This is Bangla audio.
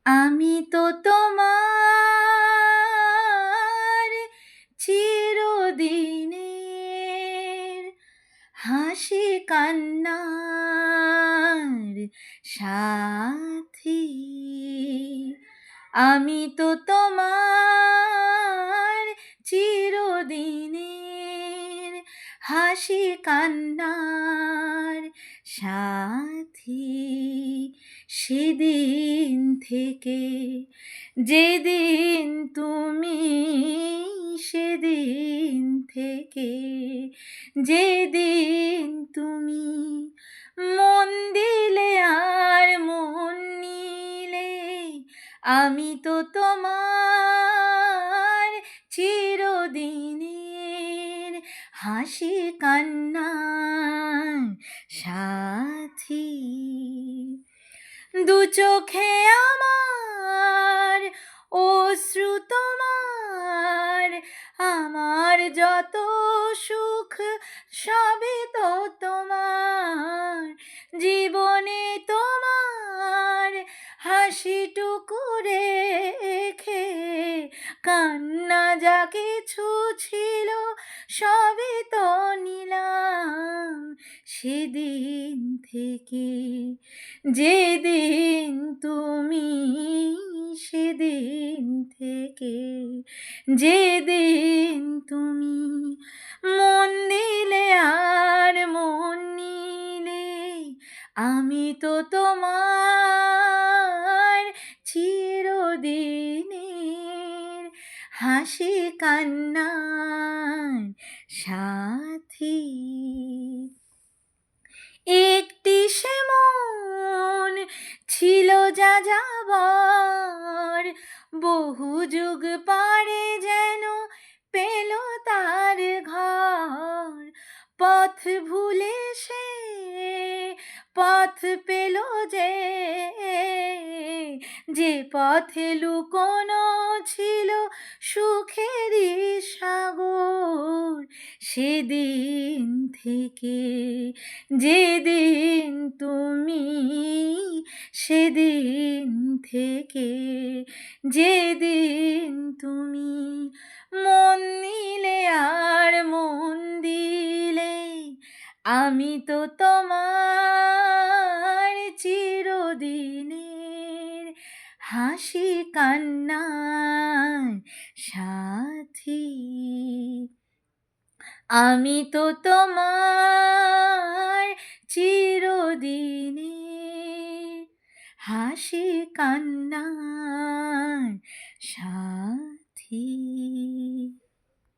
আমি তো তোমার চিরদিনের হাসি কান্নার সাথী। আমি তো তোমার চিরদিনের হাসি কান্নার সাথী। সেদিন থেকে যেদিন তুমি, সেদিন থেকে যেদিন তুমি মন দিলে আর মন নিলে, আমি তো তোমার চিরদিনের হাসি কান্নার সাথী। দু চোখে আমার অশ্রু তোমার, আমার যত সুখ সবই তো তোমার। জীবনে তোমার হাসিটুকু রেখে কান্না যা কিছু ছিল সবই তো নিলাম। সেদিন থেকে যেদিন তুমি, সেদিন থেকে যেদিন তুমি মন দিলে আর মন নিলে, আমি তো তোমার চিরদিনের হাসি কান্নার সাথী। একটি সে মন ছিল যা যাবার, বহু যুগ পারে যেন পেল তার ঘর। পথ ভুলে সে পথ পেল যে, যে পথে লুকোনো ছিল সুখেরই সাগর। সেদিন থেকে যেদিন তুমি, সেদিন থেকে যেদিন তুমি মন নিলে আর মন দিলে, আমি তো তোমার চিরদিনের হাসি কান্নার সাথী। আমি তো তোমার চিরদিনের হাসি কান্নার সাথী।